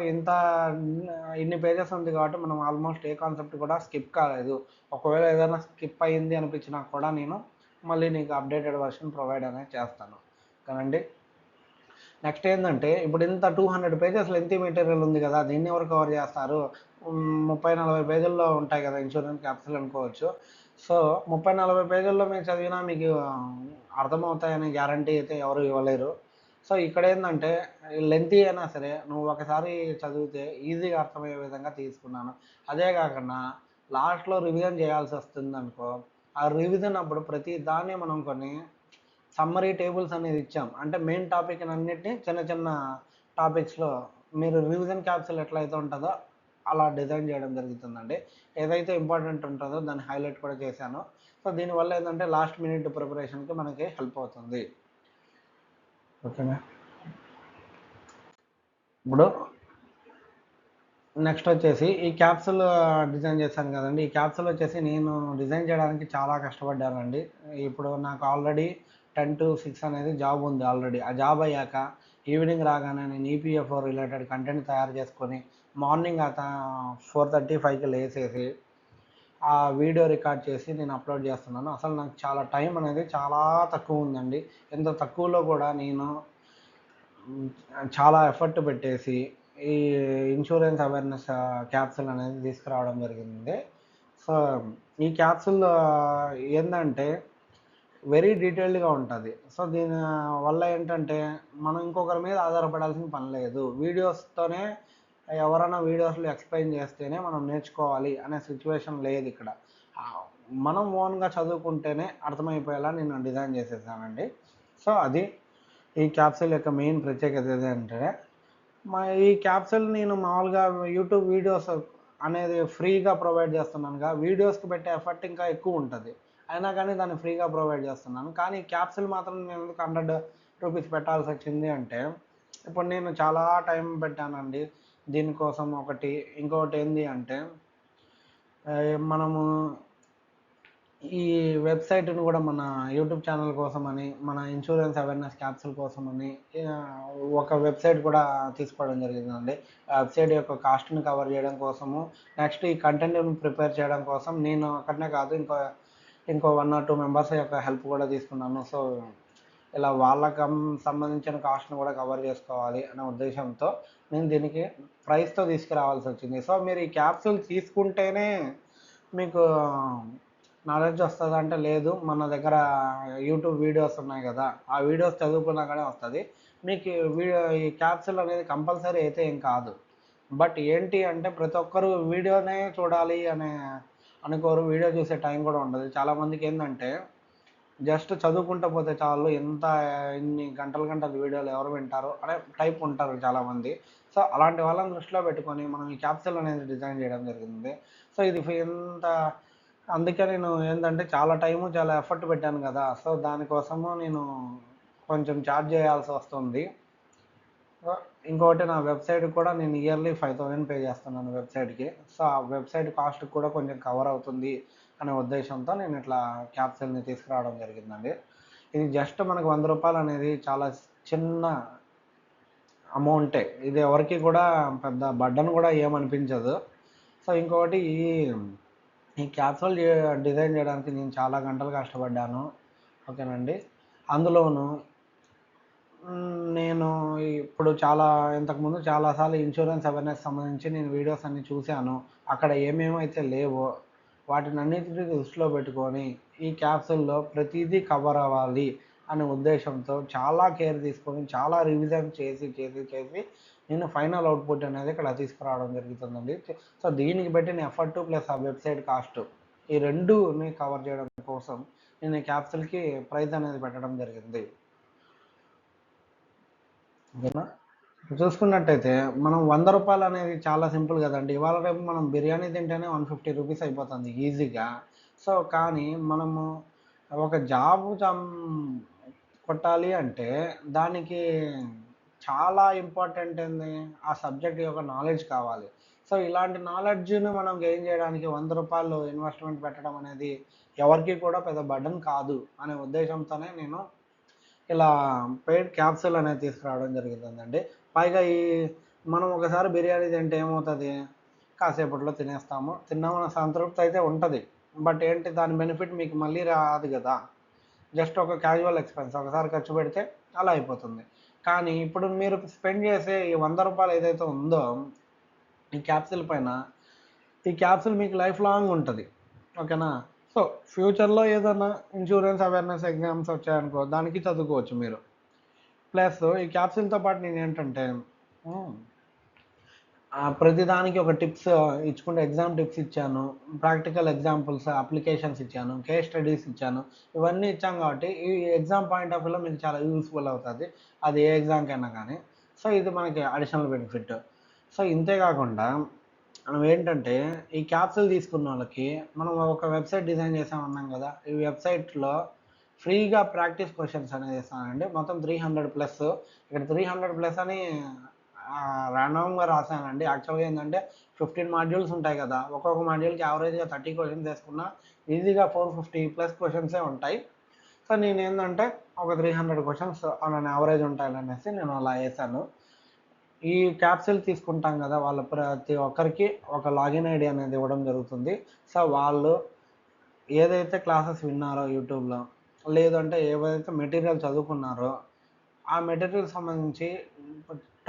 ఇన్ని పేజెస్ ఉంది కాబట్టి మనం ఆల్మోస్ట్ ఏ కాన్సెప్ట్ కూడా స్కిప్ కాలేదు. ఒకవేళ ఏదైనా స్కిప్ అయ్యింది అనిపించినా కూడా నేను మళ్ళీ నీకు అప్డేటెడ్ వర్షన్ ప్రొవైడ్ అనేది చేస్తాను కానండి. నెక్స్ట్ ఏంటంటే ఇప్పుడు ఇంత 200 పేజెస్ లెంతీ మెటీరియల్ ఉంది కదా, దీన్ని ఎవరు కవర్ చేస్తారు. 30-40 పేజీల్లో ఉంటాయి కదా ఇన్సూరెన్స్ క్యాప్సూల్ అనుకోవచ్చు. సో 30-40 పేజీల్లో మీరు చదివినా మీకు అర్థమవుతాయనే గ్యారంటీ అయితే ఎవరు ఇవ్వలేరు. సో ఇక్కడ ఏంటంటే లెంతీ అయినా సరే నువ్వు ఒకసారి చదివితే ఈజీగా అర్థమయ్యే విధంగా తీసుకున్నాను. అదే కాకుండా లాస్ట్లో రివిజన్ చేయాల్సి వస్తుంది అనుకో, ఆ రివిజన్ అప్పుడు ప్రతి దాన్ని మనం కొన్ని సమ్మరీ టేబుల్స్ అనేది ఇచ్చాం. అంటే మెయిన్ టాపిక్ అన్నిటిని చిన్న చిన్న టాపిక్స్లో మీరు రివిజన్ క్యాప్సూల్ ఎట్లయితే ఉంటుందో అలా డిజైన్ చేయడం జరుగుతుందండి. ఏదైతే ఇంపార్టెంట్ ఉంటుందో దాన్ని హైలైట్ కూడా చేశాను. సో దీనివల్ల ఏంటంటే లాస్ట్ మినిట్ ప్రిపరేషన్కి మనకి హెల్ప్ అవుతుంది. ఓకేనా. ఇప్పుడు నెక్స్ట్ వచ్చేసి ఈ క్యాప్సూల్ డిజైన్ చేశాను కదండి. ఈ క్యాప్సూల్ వచ్చేసి నేను డిజైన్ చేయడానికి చాలా కష్టపడ్డానండి. ఇప్పుడు నాకు ఆల్రెడీ 10 to 6 అనేది జాబ్ ఉంది ఆల్రెడీ. ఆ జాబ్ అయ్యాక ఈవినింగ్ రాగానే నేను ఈపీఎఫ్ఓ రిలేటెడ్ కంటెంట్ తయారు చేసుకొని మార్నింగ్ 4:30-5కి లేసేసి ఆ వీడియో రికార్డ్ చేసి నేను అప్లోడ్ చేస్తున్నాను. అసలు నాకు చాలా టైం అనేది చాలా తక్కువ ఉందండి. ఎంత తక్కువలో కూడా నేను చాలా ఎఫర్ట్ పెట్టేసి ఈ ఇన్సూరెన్స్ అవేర్నెస్ క్యాప్సూల్ అనేది తీసుకురావడం జరిగింది. సో ఈ క్యాప్సూల్ ఏందంటే వెరీ డీటెయిల్డ్‌గా ఉంటది. సో దీని వల్ల ఏంటంటే మనం ఇంకొకరి మీద ఆధారపడాల్సిన పని లేదు. వీడియోస్‌తోనే ఎవరైనా వీడియోస్‌లో ఎక్స్‌ప్లెయిన్ చేస్తేనే మనం నేర్చుకోవాలి అనే సిట్యుయేషన్ లేదిక్కడ. మనం ఓన్‌గా చదువుకుంటేనే అర్థమైపోయేలా నేను డిజైన్ చేసేసానండి. సో అది ఈ క్యాప్సూల్ యొక్క మెయిన్ ప్రత్యేకత ఏదంటే ఈ క్యాప్సూల్ నేను మామూలుగా యూట్యూబ్ వీడియోస్ అనేది ఫ్రీగా ప్రొవైడ్ చేస్తున్నానుగా. వీడియోస్‌కి పెట్టే ఎఫర్ట్ ఇంకా ఎక్కువుంటది. అయినా కానీ దాన్ని ఫ్రీగా ప్రొవైడ్ చేస్తున్నాను. కానీ క్యాప్సూల్ మాత్రం నేను ఎందుకు రూ. 100 పెట్టాల్సొచ్చింది అంటే, ఇప్పుడు నేను చాలా టైం పెట్టానండి దీనికోసం ఒకటి. ఇంకోటేంది అంటే మనము ఈ వెబ్‌సైట్‌ని గూడా మన యూట్యూబ్ ఛానల్ కోసమని, మన ఇన్సూరెన్స్ అవేర్‌నెస్ క్యాప్సూల్ కోసమని ఒక వెబ్‌సైట్ కూడా తీసుకోవడం జరిగిందండి. ఆ వెబ్‌సైట్ యొక్క కాస్ట్‌ని కవర్ చేయడం కోసము, నెక్స్ట్ ఈ కంటెంట్‌ని ప్రిపేర్ చేయడం కోసం నేను ఒక్కడినే కాదు ఇంకో 1 ఆర్ 2 మెంబర్స్ యొక్క హెల్ప్ కూడా తీసుకున్నాను. సో ఇలా వాళ్ళకి సంబంధించిన కాస్ట్‌ని కూడా కవర్ చేసుకోవాలి అనే ఉద్దేశంతో నేను దీనికి ప్రైస్‌తో తీసుకురావాల్సొచ్చింది. సో మీరు ఈ క్యాప్సూల్ తీసుకుంటేనే మీకు నాలెడ్జ్ వస్తదంటే లేదు. మన దగ్గర యూట్యూబ్ వీడియోస్ ఉన్నాయి గదా! ఆ వీడియోస్ చదువుకున్నా గానీ వస్తది. మీకు ఈ క్యాప్సూల్ అనేది కంపల్సరీ అయితే ఏం కాదు. బట్ ఏంటి అంటే ప్రతి ఒక్కరు వీడియోనే చూడాలి అనుకోరు. వీడియో చూసే టైం కూడా ఉండదు. చాలామందికేందంటే జస్ట్ చదువుకుంటూ పోతే చాలు ఇన్ని గంటలు వీడియోలు ఎవరు వింటారు అనే టైప్ ఉంటారు చాలామంది. సో అలాంటి వాళ్ళని దృష్టిలో పెట్టుకొని మనం ఈ క్యాప్సూల్ అనేది డిజైన్ చేయడం జరిగింది. సో ఇది ఇంత అందుకే నేను ఏందంటే చాలా టైము, చాలా ఎఫర్ట్ పెట్టాను గదా! సో దానికోసము నేను కొంచెం ఛార్జ్ చేయాల్సొస్తుంది. ఇంకోటి నా వెబ్‌సైట్‌కి కూడా నేను ఇయర్లీ 5000 పే చేస్తున్నాను వెబ్‌సైట్‌కి. సో ఆ వెబ్‌సైట్ కాస్ట్ కూడా కొంచెం కవర్ అవుతుంది అనే ఉద్దేశంతో నేను ఇట్లా క్యాప్సూల్‌ని తీసుకురావడం జరిగిందండి. ఇది జస్ట్ మనకు రూ. 100 అనేది చాలా చిన్న అమౌంటే. ఇది ఎవరికీ కూడా పెద్ద బర్డెన్ కూడా ఏమనిపించదు. సో ఇంకొకటి ఈ క్యాప్సూల్ డిజైన్ చేయడానికి నేను చాలా గంటలు కష్టపడ్డాను. ఓకేనండి. అందులోనూ నేను ఇప్పుడు ఇంతకుముందు చాలా సార్లు ఇన్సూరెన్స్ అవేర్‌నెస్ సంబంధించి నేను వీడియోస్ అన్నీ చూశాను. అక్కడ ఏమేమైతే లేవో వాటినన్నిటిని దృష్టిలో పెట్టుకొని ఈ క్యాప్సూల్‌లో ప్రతీదీ కవర్ అవ్వాలి అనే ఉద్దేశంతో చాలా కేర్ తీసుకొని, చాలా రివిజన్ చేసి నేను ఫైనల్ అవుట్‌పుట్ అనేది ఇక్కడ తీసుకురావడం జరుగుతుందండి. సో దీనికి పెట్టిన ఎఫర్ట్ ప్లస్ ఆ వెబ్‌సైట్ కాస్ట్ ఈ రెండూని కవర్ చేయడం కోసం నేను ఈ క్యాప్సూల్‌కి ప్రైస్ అనేది పెట్టడం జరిగింది. ఓకేనా? చూసుకున్నట్టయితే మనం రూ. 100 అనేది చాలా సింపుల్ కదండి. ఇవాళ రేపు మనం బిర్యానీ తింటేనే రూ. 150 అయిపోతుంది ఈజీగా. సో కానీ మనము ఒక జాబ్ కొట్టాలి అంటే దానికి చాలా ఇంపార్టెంట్ ఏంది ఆ సబ్జెక్ట్ యొక్క నాలెడ్జ్ కావాలి. సో ఇలాంటి నాలెడ్జ్‌ని మనం గెయిన్ చేయడానికి రూ. 100 ఇన్వెస్ట్‌మెంట్ పెట్టడం అనేది ఎవరికీ కూడా పెద్ద బర్డెన్ కాదు అనే ఉద్దేశంతోనే నేను ఇలా పెయిడ్ క్యాప్సూల్ అనేది తీసుకురావడం జరిగిందండి. పైగా మనం ఒకసారి బిర్యానీ తింటే ఏమవుతుంది, కాసేపట్లో తినేస్తాము. తిన్నామన్న సంతృప్తి అయితే ఉంటుంది. బట్ ఏంటి దాని బెనిఫిట్ మీకు మళ్ళీ రాదు కదా! జస్ట్ ఒక క్యాజువల్ ఎక్స్‌పెన్స్ ఒకసారి ఖర్చు పెడితే అలా అయిపోతుంది. కానీ ఇప్పుడు మీరు స్పెండ్ చేసే ఈ రూ. 100 ఏదైతే ఉందో ఈ క్యాప్సూల్ పైన, ఈ క్యాప్సూల్ మీకు లైఫ్ లాంగ్ ఉంటుంది. ఓకేనా? సో ఫ్యూచర్‌లో ఏదన్నా ఇన్సూరెన్స్ అవేర్‌నెస్ ఎగ్జామ్స్ వచ్చాయనుకో దానికి చదువుకోవచ్చు మీరు. ప్లస్ ఈ క్యాప్సూల్‌తో పాటు నేనేంటంటే ప్రతిదానికి ఒక టిప్స్ ఇచ్చుకుంటే ఎగ్జామ్ టిప్స్ ఇచ్చాను. ప్రాక్టికల్ ఎగ్జాంపుల్స్, అప్లికేషన్స్ ఇచ్చాను. కేస్ స్టడీస్ ఇచ్చాను. ఇవన్నీ ఇచ్చాం కాబట్టి ఈ ఎగ్జామ్ పాయింట్ ఆఫ్ వ్యూలో మీకు చాలా యూజ్‌ఫుల్ అవుతది. అది ఏ ఎగ్జామ్‌కైనా కానీ. సో ఇది మనకి అడిషనల్ బెనిఫిట్. సో ఇంతే కాకుండా మనం ఏంటంటే ఈ క్యాప్సూల్ తీసుకున్నోళ్ళకి మనం ఒక వెబ్‌సైట్ డిజైన్ చేసామన్నాం కదా! ఈ వెబ్‌సైట్‌లో ఫ్రీగా ప్రాక్టీస్ క్వెషన్స్ అనేది ఇస్తానండి. మొత్తం 300 ప్లస్ ఇక్కడ 300 ప్లస్ అని ర్యాండమ్‌గా రాసానండి. యాక్చువల్‌గా ఏందంటే 15 మాడ్యూల్స్ ఉంటాయి కదా! ఒక్కొక్క మాడ్యూల్‌కి యావరేజ్‌గా 30 క్వెషన్స్ ఏసుకున్నా ఈజీగా 450 ప్లస్ క్వెషన్సే ఉంటాయి. సో నేనేందంటే ఒక 300 క్వెషన్స్ ఆన్ అన్ యావరేజ్ ఉంటాయనేసి నేను అలా ఏసాను. ఈ క్యాప్సూల్ తీసుకుంటాం కదా! వాళ్ళ ప్రతి ఒక్కరికి ఒక లాగిన్ ఐడీ అనేది ఇవ్వడం జరుగుతుంది. సో వాళ్ళు ఏదైతే క్లాసెస్ విన్నారో యూట్యూబ్‌లో, లేదంటే ఏవైతే మెటీరియల్ చదువుకున్నారో ఆ మెటీరియల్ సంబంధించి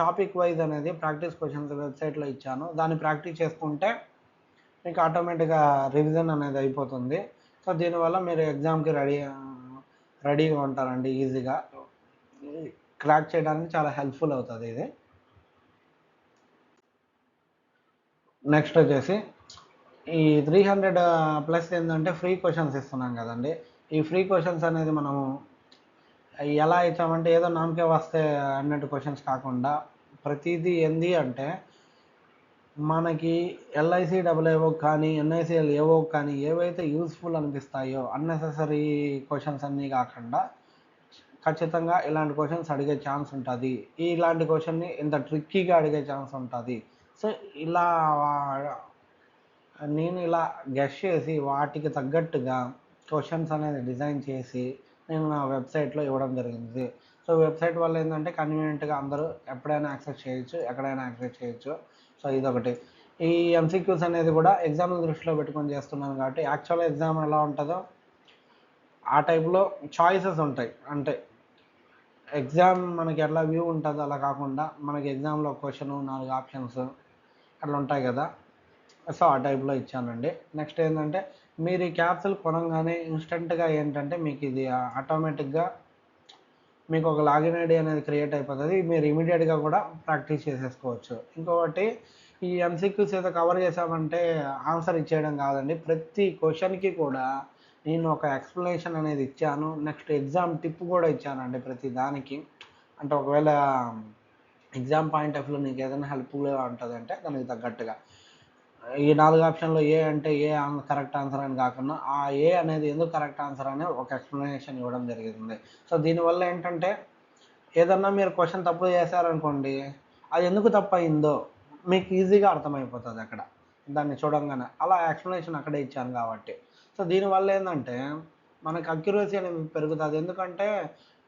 టాపిక్ వైజ్ అనేది ప్రాక్టీస్ క్వశ్చన్స్ వెబ్సైట్లో ఇచ్చాను. దాన్ని ప్రాక్టీస్ చేసుకుంటే మీకు ఆటోమేటిక్గా రివిజన్ అనేది అయిపోతుంది. సో దీనివల్ల మీరు ఎగ్జామ్కి రెడీగా ఉంటారండి. ఈజీగా క్రాక్ చేయడానికి చాలా హెల్ప్ఫుల్ అవుతుంది ఇది. నెక్స్ట్ వచ్చేసి ఈ 300 ప్లస్ ఏంటంటే ఫ్రీ క్వశ్చన్స్ ఇస్తున్నాం కదండి. ఈ ఫ్రీ క్వశ్చన్స్ అనేది మనము ఎలా ఇచ్చామంటే ఏదో నామకే వస్తే అన్నట్టు క్వశ్చన్స్ కాకుండా ప్రతిదీ ఏంది అంటే మనకి ఎల్ఐసి డబ్ల్యూఏఓ కానీ ఎన్ఐసిఎల్ ఏవో కానీ ఏవైతే యూస్ఫుల్ అనిపిస్తాయో అన్నెసెసరీ క్వశ్చన్స్ అన్నీ కాకుండా ఖచ్చితంగా ఇలాంటి క్వశ్చన్స్ అడిగే ఛాన్స్ ఉంటుంది. ఇలాంటి క్వశ్చన్ని ఇంత ట్రిక్కీగా అడిగే ఛాన్స్ ఉంటుంది. సో ఇలా నేను ఇలా గెస్ చేసి వాటికి తగ్గట్టుగా క్వశ్చన్స్ అనేది డిజైన్ చేసి నేను నా వెబ్సైట్లో ఇవ్వడం జరిగింది. సో వెబ్సైట్ వల్ల ఏంటంటే కన్వీనియంట్గా అందరూ ఎప్పుడైనా యాక్సెస్ చేయొచ్చు, ఎక్కడైనా యాక్సెస్ చేయొచ్చు. సో ఇదొకటి. ఈ ఎంసీక్యూస్ అనేది కూడా ఎగ్జామ్ని దృష్టిలో పెట్టుకొని చేస్తున్నాను కాబట్టి యాక్చువల్ ఎగ్జామ్ ఎలా ఉంటుందో ఆ టైప్లో చాయిసెస్ ఉంటాయి. అంటే ఎగ్జామ్ మనకి ఎట్లా వ్యూ ఉంటుందో అలా కాకుండా మనకి ఎగ్జామ్లో క్వశ్చన్ 4 ఆప్షన్స్ అట్లా ఉంటాయి కదా. సో ఆ టైప్లో ఇచ్చానండి. నెక్స్ట్ ఏంటంటే మీరు ఈ క్యాప్సూల్ కొనగానే ఇన్స్టెంట్గా ఏంటంటే మీకు ఇది ఆటోమేటిక్గా మీకు ఒక లాగిన్ ఐడి అనేది క్రియేట్ అయిపోతుంది. మీరు ఇమీడియట్గా కూడా ప్రాక్టీస్ చేసేసుకోవచ్చు. ఇంకొకటి ఈ ఎంసీక్యూస్ ఏదో కవర్ చేసామంటే ఆన్సర్ ఇచ్చేయడం కాదండి. ప్రతి క్వశ్చన్కి కూడా నేను ఒక ఎక్స్ప్లెనేషన్ అనేది ఇచ్చాను. నెక్స్ట్ ఎగ్జామ్ టిప్ కూడా ఇచ్చానండి ప్రతి దానికి. అంటే ఒకవేళ ఎగ్జామ్ పాయింట్ ఆఫ్ వ్యూ నీకు ఏదైనా హెల్ప్ఫుల్గా ఉంటుంది అంటే దానికి తగ్గట్టుగా ఈ 4 ఆప్షన్లో ఏ అంటే ఏ కరెక్ట్ ఆన్సర్ అని కాకుండా ఆ ఏ అనేది ఎందుకు కరెక్ట్ ఆన్సర్ అని ఒక ఎక్స్ప్లెనేషన్ ఇవ్వడం జరిగింది. సో దీనివల్ల ఏంటంటే ఏదన్నా మీరు క్వశ్చన్ తప్పు చేశారనుకోండి, అది ఎందుకు తప్పు అయిందో మీకు ఈజీగా అర్థమైపోతుంది అక్కడ దాన్ని చూడంగానే. అలా ఎక్స్ప్లెనేషన్ అక్కడే ఇచ్చాను కాబట్టి. సో దీనివల్ల ఏంటంటే మనకు అక్యురసీ అనేది పెరుగుతుంది. ఎందుకంటే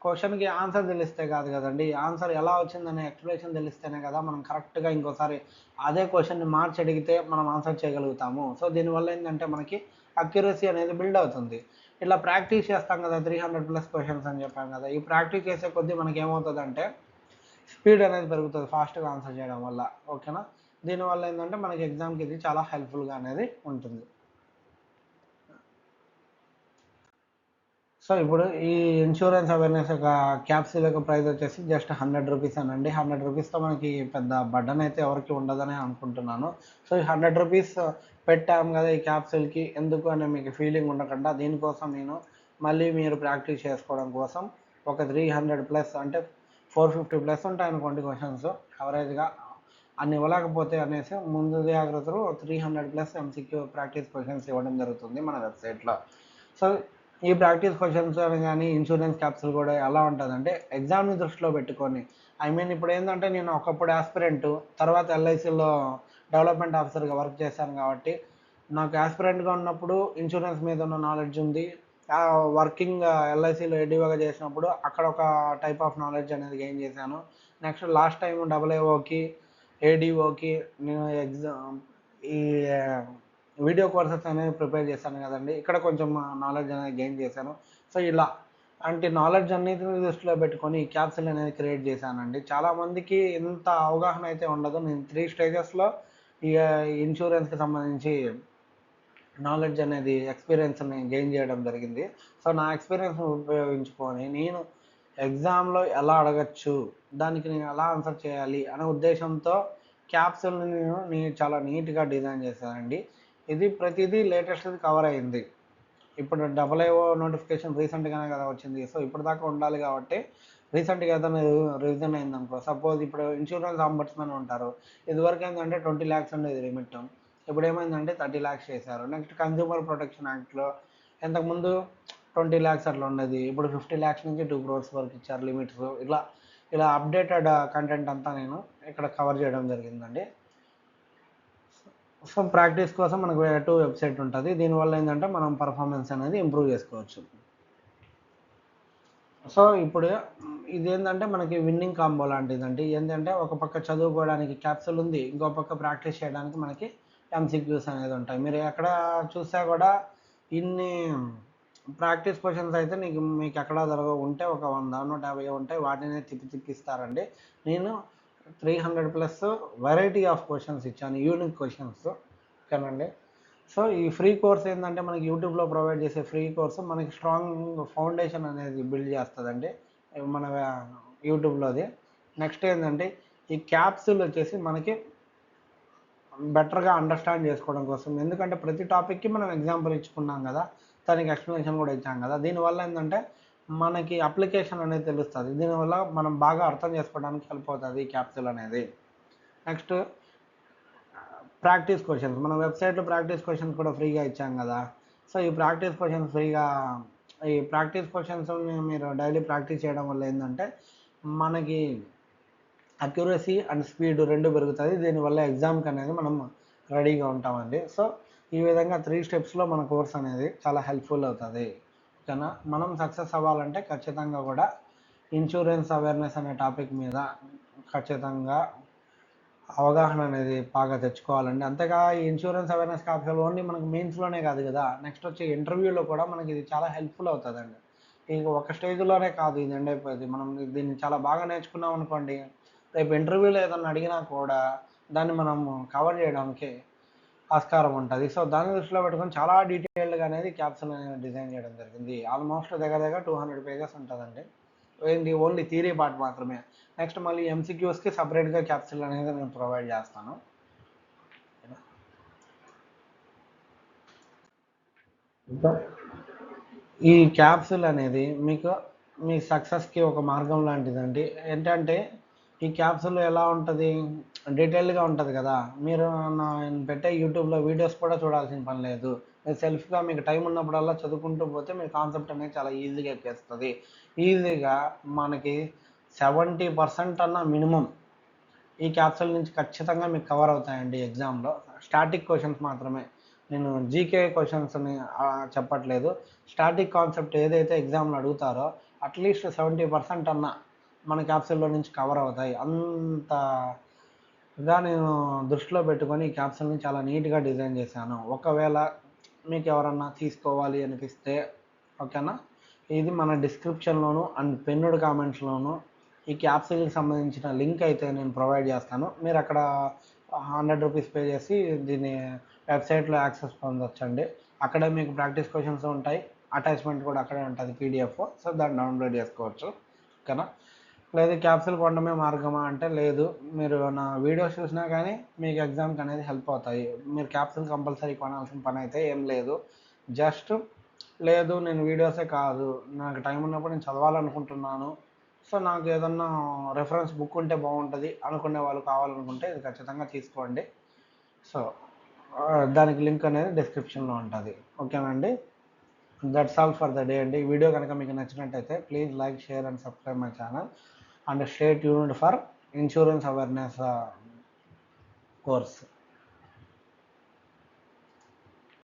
క్వశ్చన్కి ఆన్సర్ తెలిస్తే కాదు కదండి, ఆన్సర్ ఎలా వచ్చిందనే ఎక్స్ప్లెనేషన్ తెలిస్తేనే కదా మనం కరెక్ట్గా ఇంకోసారి అదే క్వశ్చన్ని మార్చి అడిగితే మనం ఆన్సర్ చేయగలుగుతాము. సో దీనివల్ల ఏంటంటే మనకి అక్యురసీ అనేది బిల్డ్ అవుతుంది. ఇలా ప్రాక్టీస్ చేస్తాం కదా, 300+ క్వశ్చన్స్ అని చెప్పాం కదా. ఈ ప్రాక్టీస్ చేసే కొద్దీ మనకి ఏమవుతుందంటే స్పీడ్ అనేది పెరుగుతుంది ఫాస్ట్గా ఆన్సర్ చేయడం వల్ల. ఓకేనా. దీనివల్ల ఏంటంటే మనకి ఎగ్జామ్కి ఇది చాలా హెల్ప్ఫుల్గా అనేది ఉంటుంది. సో ఇప్పుడు ఈ ఇన్సూరెన్స్ అవేర్నెస్ యొక్క క్యాప్సూల్ యొక్క ప్రైస్ వచ్చేసి జస్ట్ 100 రూపీస్ అనండి. 100 రూపీస్తో మనకి పెద్ద బర్డన్ అయితే ఎవరికి ఉండదని అనుకుంటున్నాను. సో ఈ 100 రూపీస్ పెట్టాము కదా ఈ క్యాప్సూల్కి ఎందుకు అనే మీకు ఫీలింగ్ ఉండకుండా దీనికోసం నేను మళ్ళీ మీరు ప్రాక్టీస్ చేసుకోవడం కోసం ఒక 300+ అంటే 450+ ఉంటాయి అనుకోండి క్వశ్చన్స్ యావరేజ్గా. అన్ని ఇవ్వలేకపోతే అనేసి ముందు జాగ్రత్తలు 300+ ఎంసీక్యూ ప్రాక్టీస్ క్వశ్చన్స్ ఇవ్వడం జరుగుతుంది మన వెబ్సైట్లో. సో ఈ ప్రాక్టీస్ క్వశ్చన్స్ అని కానీ ఇన్సూరెన్స్ క్యాప్సూల్ కూడా ఎలా ఉంటుందంటే ఎగ్జామ్ని దృష్టిలో పెట్టుకొని ఇప్పుడు ఏంటంటే నేను ఒకప్పుడు ఆస్పిరెంట్ తర్వాత ఎల్ఐసిలో డెవలప్మెంట్ ఆఫీసర్గా వర్క్ చేశాను కాబట్టి నాకు ఆస్పిరెంట్గా ఉన్నప్పుడు ఇన్సూరెన్స్ మీద ఉన్న నాలెడ్జ్ ఉంది. వర్కింగ్ ఎల్ఐసిలో ఏడీఓగా చేసినప్పుడు అక్కడ ఒక టైప్ ఆఫ్ నాలెడ్జ్ అనేది గెయిన్ చేశాను. నెక్స్ట్ లాస్ట్ టైం డబ్ల్యూఏఓకి ఏడీఓకి నేను ఈ వీడియో కోర్సెస్ అనేవి ప్రిపేర్ చేశాను కదండి, ఇక్కడ కొంచెం నాలెడ్జ్ అనేది గెయిన్ చేశాను. సో ఇలా అంటే నాలెడ్జ్ అన్నిటిని దృష్టిలో పెట్టుకొని ఈ క్యాప్సూల్ అనేది క్రియేట్ చేశానండి. చాలామందికి ఇంత అవగాహన అయితే ఉండదు. నేను 3 స్టేజెస్లో ఈ ఇన్సూరెన్స్కి సంబంధించి నాలెడ్జ్ అనేది ఎక్స్పీరియన్స్ని గెయిన్ చేయడం జరిగింది. సో నా ఎక్స్పీరియన్స్ ఉపయోగించుకొని నేను ఎగ్జామ్లో ఎలా అడగచ్చు, దానికి నేను ఎలా ఆన్సర్ చేయాలి అనే ఉద్దేశంతో క్యాప్సూల్ని నేను చాలా నీట్గా డిజైన్ చేశానండి. ఇది ప్రతిదీ లేటెస్ట్ది కవర్ అయింది. ఇప్పుడు డబ్ల్యూఏఓ నోటిఫికేషన్ రీసెంట్గానే కదా వచ్చింది. సో ఇప్పటిదాకా ఉండాలి కాబట్టి రీసెంట్గా ఏదైనా రివిజన్ అయిందనుకో, సపోజ్ ఇప్పుడు ఇన్సూరెన్స్ ఆంబడ్స్మన్ ఉంటారు. ఇదివరకు ఏంటంటే 20 lakhs ఉండేది లిమిట్, ఇప్పుడు ఏమైందంటే 30 lakhs చేశారు. నెక్స్ట్ కన్జ్యూమర్ ప్రొటెక్షన్ యాక్ట్లో ఇంతకుముందు 20 lakhs అట్లా ఉండేది, ఇప్పుడు 50 lakhs నుంచి 2 crores వరకు ఇచ్చారు లిమిట్స్. ఇలా అప్డేటెడ్ కంటెంట్ అంతా నేను ఇక్కడ కవర్ చేయడం జరిగిందండి. సో ప్రాక్టీస్ కోసం మనకు 2 వెబ్సైట్ ఉంటుంది. దీనివల్ల ఏంటంటే మనం పర్ఫార్మెన్స్ అనేది ఇంప్రూవ్ చేసుకోవచ్చు. సో ఇప్పుడు ఇదేంటంటే మనకి విన్నింగ్ కాంబో లాంటిదండి. ఏంటంటే ఒక పక్క చదువుకోవడానికి క్యాప్సూల్ ఉంది, ఇంకో పక్క ప్రాక్టీస్ చేయడానికి మనకి ఎంసీక్యూస్ అనేది ఉంటాయి. మీరు ఎక్కడ చూసా కూడా ఇన్ని ప్రాక్టీస్ క్వశ్చన్స్ అయితే మీకు ఎక్కడా దొరకవు, ఉంటే ఒక 100 150 ఉంటాయి, వాటిని తిప్పిస్తారండి. నేను 300+ వెరైటీ ఆఫ్ క్వశ్చన్స్ ఇచ్చాను, యూనిక్ క్వశ్చన్స్. ఓకేనండి. సో ఈ ఫ్రీ కోర్స్ ఏంటంటే మనకి యూట్యూబ్లో ప్రొవైడ్ చేసే ఫ్రీ కోర్సు మనకి స్ట్రాంగ్ ఫౌండేషన్ అనేది బిల్డ్ చేస్తుందండి మన యూట్యూబ్లోది. నెక్స్ట్ ఏంటంటే ఈ క్యాప్సూల్ వచ్చేసి మనకి బెటర్గా అండర్స్టాండ్ చేసుకోవడం కోసం, ఎందుకంటే ప్రతి టాపిక్కి మనం ఎగ్జాంపుల్ ఇచ్చుకున్నాం కదా, దానికి ఎక్స్ప్లెనేషన్ కూడా ఇచ్చాం కదా. దీనివల్ల ఏంటంటే మనకి అప్లికేషన్ అనేది తెలుస్తుంది, దీనివల్ల మనం బాగా అర్థం చేసుకోవడానికి హెల్ప్ అవుతుంది ఈ క్యాప్సూల్ అనేది. నెక్స్ట్ ప్రాక్టీస్ క్వశ్చన్స్, మన వెబ్సైట్లో ప్రాక్టీస్ క్వశ్చన్స్ కూడా ఫ్రీగా ఇచ్చాం కదా. సో ఈ ప్రాక్టీస్ క్వశ్చన్స్ మీరు డైలీ ప్రాక్టీస్ చేయడం వల్ల ఏంటంటే మనకి అక్యురసీ అండ్ స్పీడ్ రెండు పెరుగుతుంది, దీనివల్ల ఎగ్జామ్కి అనేది మనం రెడీగా ఉంటామండి. సో ఈ విధంగా 3 స్టెప్స్లో మన కోర్స్ అనేది చాలా హెల్ప్ఫుల్ అవుతుంది. ఓకేనా. మనం సక్సెస్ అవ్వాలంటే ఖచ్చితంగా కూడా ఇన్సూరెన్స్ అవేర్నెస్ అనే టాపిక్ మీద ఖచ్చితంగా అవగాహన అనేది బాగా తెచ్చుకోవాలండి. అంతేగా ఈ ఇన్సూరెన్స్ అవేర్నెస్ క్యాప్సూల్ ఓన్లీ మనకు మెయిన్స్లోనే కాదు కదా, నెక్స్ట్ వచ్చే ఇంటర్వ్యూలో కూడా మనకి ఇది చాలా హెల్ప్ఫుల్ అవుతుందండి. ఇంక ఒక స్టేజ్లోనే కాదు ఇది ఎండ్ అయిపోయింది, మనం దీన్ని చాలా బాగా నేర్చుకున్నాం అనుకోండి, రేపు ఇంటర్వ్యూలో ఏదన్నా అడిగినా కూడా దాన్ని మనం కవర్ చేయడానికి ఆస్కారం ఉంటుంది. సో దాన్ని దృష్టిలో పెట్టుకొని చాలా డీటెయిల్డ్గా అనేది క్యాప్సూల్ అనేది డిజైన్ చేయడం జరిగింది. ఆల్మోస్ట్ దగ్గర 200 పేజెస్ ఉంటుందండి, ఏంటి ఓన్లీ థియరీ పార్ట్ మాత్రమే. నెక్స్ట్ మళ్ళీ ఎంసీక్యూస్కి సపరేట్గా క్యాప్సూల్ అనేది నేను ప్రొవైడ్ చేస్తాను. ఈ క్యాప్సూల్ అనేది మీ సక్సెస్కి ఒక మార్గం లాంటిదండి. ఏంటంటే ఈ క్యాప్సూల్ ఎలా ఉంటుంది, డీటెయిల్డ్గా ఉంటుంది కదా, మీరు నేను పెట్టే యూట్యూబ్లో వీడియోస్ కూడా చూడాల్సిన పని లేదు, మీరు సెల్ఫ్గా మీకు టైం ఉన్నప్పుడల్లా చదువుకుంటూ పోతే మీ కాన్సెప్ట్ అనేది చాలా ఈజీగా ఎక్కేస్తుంది. ఈజీగా మనకి 70% అన్న మినిమం ఈ క్యాప్సూల్ నుంచి ఖచ్చితంగా మీకు కవర్ అవుతాయండి ఎగ్జామ్లో. స్టాటిక్ క్వశ్చన్స్ మాత్రమే, నేను జీకే క్వశ్చన్స్ని చెప్పట్లేదు. స్టాటిక్ కాన్సెప్ట్ ఏదైతే ఎగ్జామ్లో అడుగుతారో అట్లీస్ట్ 70% అన్న మన క్యాప్సూల్లో నుంచి కవర్ అవుతాయి. అంతగా నేను దృష్టిలో పెట్టుకొని ఈ క్యాప్సూల్ని చాలా నీట్గా డిజైన్ చేశాను. ఒకవేళ మీకు ఎవరన్నా తీసుకోవాలి అనిపిస్తే ఓకేనా, ఇది మన డిస్క్రిప్షన్లోను అండ్ పిన్నుడ్ కామెంట్స్లోను ఈ క్యాప్సూల్కి సంబంధించిన లింక్ అయితే నేను ప్రొవైడ్ చేస్తాను. మీరు అక్కడ 100 రూపీస్ పే చేసి దీన్ని వెబ్సైట్లో యాక్సెస్ పొందొచ్చండి. అక్కడే మీకు ప్రాక్టీస్ క్వశ్చన్స్ ఉంటాయి, అటాచ్మెంట్ కూడా అక్కడే ఉంటుంది పీడిఎఫ్, సో దాన్ని డౌన్లోడ్ చేసుకోవచ్చు. ఓకేనా. లేదు క్యాప్సూల్ కొనడమే మార్గమా అంటే లేదు, మీరు నా వీడియోస్ చూసినా కానీ మీకు ఎగ్జామ్కి అనేది హెల్ప్ అవుతాయి. మీరు క్యాప్సూల్ కంపల్సరీ కొనాల్సిన పని అయితే ఏం లేదు. జస్ట్ లేదు నేను వీడియోసే కాదు, నాకు టైం ఉన్నప్పుడు నేను చదవాలనుకుంటున్నాను, సో నాకు ఏదన్నా రెఫరెన్స్ బుక్ ఉంటే బాగుంటుంది అనుకునే వాళ్ళు కావాలనుకుంటే ఇది ఖచ్చితంగా తీసుకోండి. సో దానికి లింక్ అనేది డిస్క్రిప్షన్లో ఉంటుంది. ఓకేనండి. That's all for the day అండి. వీడియో కనుక మీకు నచ్చినట్టయితే please like, share and subscribe my channel and stay tuned for insurance awareness course.